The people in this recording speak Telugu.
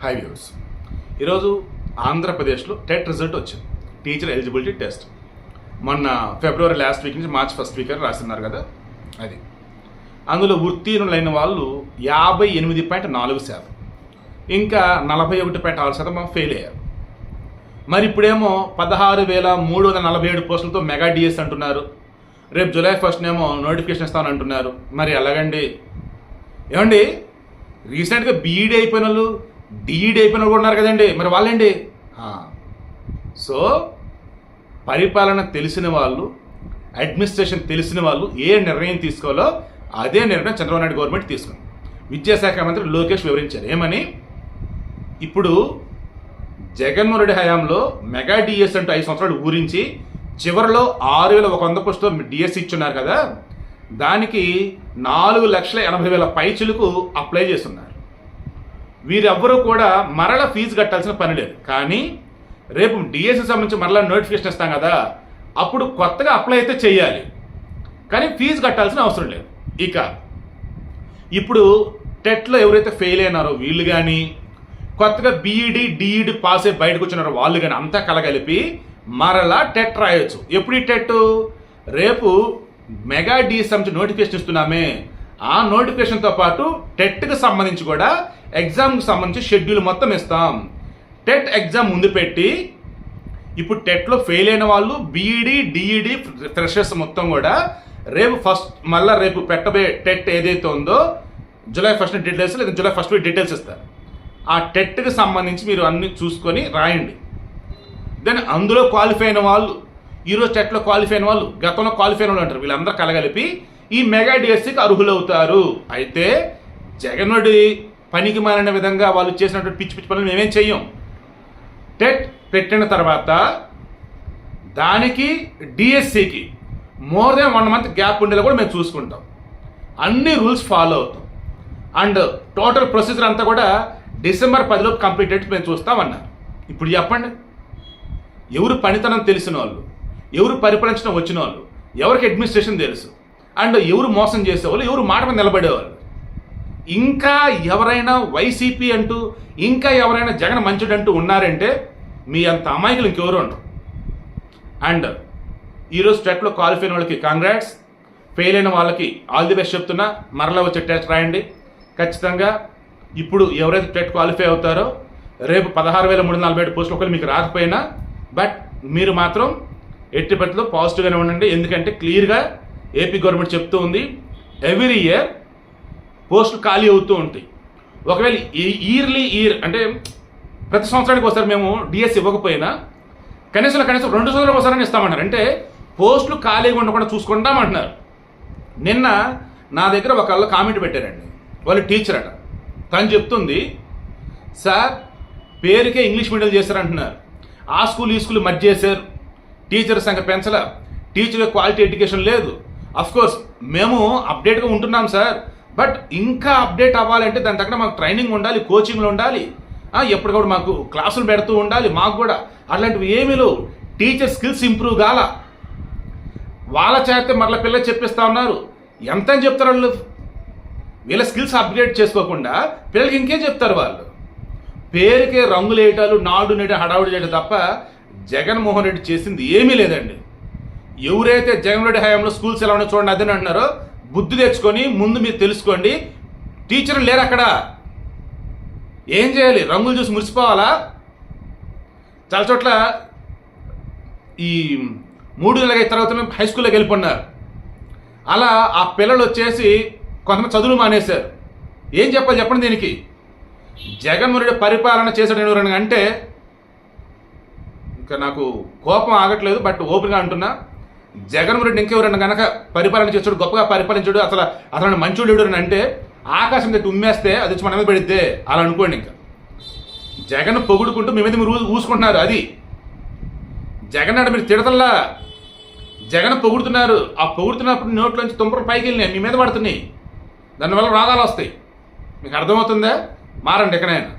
హై వ్యూవర్స్, ఈరోజు ఆంధ్రప్రదేశ్లో టెట్ రిజల్ట్ వచ్చింది. టీచర్ ఎలిజిబిలిటీ టెస్ట్ మొన్న ఫిబ్రవరి లాస్ట్ వీక్ నుంచి మార్చ్ ఫస్ట్ వీక్ అని రాస్తున్నారు కదా. అది అందులో ఉత్తీర్ణులైన వాళ్ళు 58.4%, ఇంకా 41.6% ఫెయిల్ అయ్యారు. మరి ఇప్పుడేమో 16,347 పోస్టులతో మెగా డిఎస్ అంటున్నారు. రేపు జూలై 1 ఏమో నోటిఫికేషన్ ఇస్తామని అంటున్నారు. మరి ఎలాగండి? ఏమండి, రీసెంట్గా బీఈడీ అయిపోయిన వాళ్ళు, డిఈడీ అయిపోయిన వాళ్ళు ఉన్నారు కదండి, మరి వాళ్ళండి. సో పరిపాలన తెలిసిన వాళ్ళు, అడ్మినిస్ట్రేషన్ తెలిసిన వాళ్ళు ఏ నిర్ణయం తీసుకోవాలో అదే నిర్ణయం చంద్రబాబు నాయుడు గవర్నమెంట్ తీసుకుంది. విద్యాశాఖ మంత్రి లోకేష్ వివరించారు ఏమని. ఇప్పుడు జగన్మోహన్ రెడ్డి హయాంలో మెగా డిఎస్ అంటూ 5 సంవత్సరాలు ఊరించి చివరిలో 6,100 పోస్టులతో డిఎస్ ఇచ్చున్నారు కదా, దానికి 4,80,000 పైచులకు అప్లై చేస్తున్నారు. వీరెవ్వరూ కూడా మరల ఫీజు కట్టాల్సిన పని లేదు. కానీ రేపు డిఎస్సి సంబంధించి మరలా నోటిఫికేషన్ ఇస్తాం కదా, అప్పుడు కొత్తగా అప్లై అయితే చేయాలి, కానీ ఫీజు కట్టాల్సిన అవసరం లేదు. ఇక ఇప్పుడు టెట్లో ఎవరైతే ఫెయిల్ అయినారో వీళ్ళు కానీ, కొత్తగా బీఈడి డిఈడి పాస్ అయి బయటకు వచ్చినారో వాళ్ళు కానీ అంతా కలగలిపి మరలా టెట్ రాయొచ్చు. ఎప్పుడు ఈ టెట్? రేపు మెగా డిఎస్ సంబంధించి నోటిఫికేషన్ ఇస్తున్నామే, ఆ నోటిఫికేషన్తో పాటు టెట్కి సంబంధించి కూడా ఎగ్జామ్కి సంబంధించి షెడ్యూల్ మొత్తం ఇస్తాం. టెట్ ఎగ్జామ్ ముందు పెట్టి ఇప్పుడు టెట్లో ఫెయిల్ అయిన వాళ్ళు బీఈడి డిఈడి ఫ్రెషర్స్ మొత్తం కూడా రేపు మళ్ళీ రేపు పెట్టబోయే టెట్ ఏదైతే ఉందో జూలై 1 డీటెయిల్స్ లేదా జూలై 1 డీటెయిల్స్ ఇస్తారు. ఆ టెట్కి సంబంధించి మీరు అన్ని చూసుకొని రాయండి. దెన్ అందులో క్వాలిఫై అయిన వాళ్ళు, ఈరోజు టెట్లో క్వాలిఫై అయిన వాళ్ళు, గతంలో క్వాలిఫై అయిన వాళ్ళు అంటారు, వీళ్ళందరూ కలగలిపి ఈ మెగా డిఎస్సికి అర్హులవుతారు. అయితే జగన్మోహన్ పనికి మారిన విధంగా వాళ్ళు చేసినటువంటి పిచ్చి పిచ్చి పనులు మేమేం చెయ్యం. టెట్ పెట్టిన తర్వాత దానికి డిఎస్సికి మోర్ దెన్ 1 మంత్ గ్యాప్ ఉండేలా కూడా మేము చూసుకుంటాం. అన్ని రూల్స్ ఫాలో అవుతాం. అండ్ టోటల్ ప్రొసీజర్ అంతా కూడా డిసెంబర్ 10 కంప్లీట్ అయితే మేము చూస్తామన్నారు. ఇప్పుడు చెప్పండి, ఎవరు పనితనం తెలిసిన వాళ్ళు, ఎవరు పరిపాలించడం వచ్చిన వాళ్ళు, ఎవరికి అడ్మినిస్ట్రేషన్ తెలుసు, అండ్ ఎవరు మోసం చేసేవాళ్ళు, ఎవరు మాట మీద నిలబడేవాళ్ళు, ఇంకా ఎవరైనా వైసీపీ అంటూ, ఇంకా ఎవరైనా జగన్ మంచుడు అంటూ ఉన్నారంటే మీ అంత అమాయకులు ఇంకెవరు ఉండరు. అండ్ ఈరోజు టెట్లో క్వాలిఫై అయిన వాళ్ళకి కాంగ్రాట్స్, ఫెయిల్ అయిన వాళ్ళకి ఆల్ ది బెస్ట్ చెప్తున్నా. మరలా వచ్చే టెస్ట్ రాయండి ఖచ్చితంగా. ఇప్పుడు ఎవరైతే టెట్ క్వాలిఫై అవుతారో రేపు 16,347 పోస్టులు ఒకవేళ మీకు రాకపోయినా, బట్ మీరు మాత్రం ఎట్టి పరిస్థితుల్లో పాజిటివ్గానే ఉండండి. ఎందుకంటే క్లియర్గా ఏపీ గవర్నమెంట్ చెప్తూ ఉంది, ఎవ్రీ ఇయర్ పోస్టులు ఖాళీ అవుతూ ఉంటాయి. ఒకవేళ ఇయర్ అంటే ప్రతి సంవత్సరానికి ఒకసారి మేము డిఎస్ ఇవ్వకపోయినా కనీసం 2 సంవత్సరాలకు ఒకసారి ఇస్తామన్నారు. అంటే పోస్టులు ఖాళీగా ఉండకుండా చూసుకుంటామంటున్నారు. నిన్న నా దగ్గర ఒకళ్ళు కామెంట్ పెట్టారండి, వాళ్ళు టీచర్ అట. తను చెప్తుంది, సార్ పేరుకే ఇంగ్లీష్ మీడియం చేశారంటున్నారు, ఆ స్కూల్ ఈ స్కూల్ మధ్య చేశారు, టీచర్ సంఖ్య పెంచలా, టీచర్ క్వాలిటీ ఎడ్యుకేషన్ లేదు. అఫ్కోర్స్ మేము అప్డేట్గా ఉంటున్నాం సార్, బట్ ఇంకా అప్డేట్ అవ్వాలంటే దాని తగ్గ మాకు ట్రైనింగ్ ఉండాలి, కోచింగ్లు ఉండాలి, ఎప్పటికప్పుడు మాకు క్లాసులు పెడుతూ ఉండాలి. మాకు కూడా అట్లాంటివి ఏమీ లేవు. టీచర్ స్కిల్స్ ఇంప్రూవ్ కాల, వాళ్ళ చేస్తే మరల పిల్లలు చెప్పిస్తా ఉన్నారు. ఎంత అని చెప్తారు వాళ్ళు? వీళ్ళ స్కిల్స్ అప్గ్రేడ్ చేసుకోకుండా పిల్లలకి ఇంకేం చెప్తారు వాళ్ళు? పేరుకే రంగులు వేయటాలు, నాడు నేడు హడావుడి చేయడం తప్ప జగన్మోహన్ రెడ్డి చేసింది ఏమీ లేదండి. ఎవరైతే జగన్ రెడ్డి హయాంలో స్కూల్స్ ఎలా ఉన్నాయో చూడండి అదే అంటున్నారో, బుద్ధి తెచ్చుకొని ముందు మీరు తెలుసుకోండి. టీచర్లు లేరు అక్కడ, ఏం చేయాలి? రంగులు చూసి మురిసిపోవాలా? చాలా చోట్ల ఈ 3 నెలల తర్వాత హై స్కూల్లోకి వెళ్ళిపోన్నారు. అలా ఆ పిల్లలు వచ్చేసి కొంతమంది చదువులు మానేశారు. ఏం చెప్పాలి చెప్పండి దీనికి? జగన్మోహన్ రెడ్డి పరిపాలన చేసాడు అంటే ఇంకా నాకు కోపం ఆగట్లేదు, బట్ ఓపెన్గా అంటున్నా, జగన్మోహన్ రెడ్డి ఇంకెవరన్నా కనుక పరిపాలన చేస్తాడు, గొప్పగా పరిపాలించాడు, అతను మంచోడు అని అంటే ఆకాశం దగ్గర ఉమ్మేస్తే అది వచ్చి మన మీద పడిద్దే అలా అనుకోండి. ఇంకా జగన్ పొగుడుకుంటూ మీ మీద మీరు ఊసుకుంటున్నారు. అది జగన్ నాడు మీరు తిడతల్లా, జగన్ పొగుడుతున్నారు. ఆ పొగుడుతున్నప్పుడు నోట్లోంచి తుంపలు పైకి వెళ్ళినాయి, మీ మీద పడుతున్నాయి, దానివల్ల రోగాలు వస్తాయి. మీకు అర్థమవుతుందా? మారండి ఎక్కడైనా.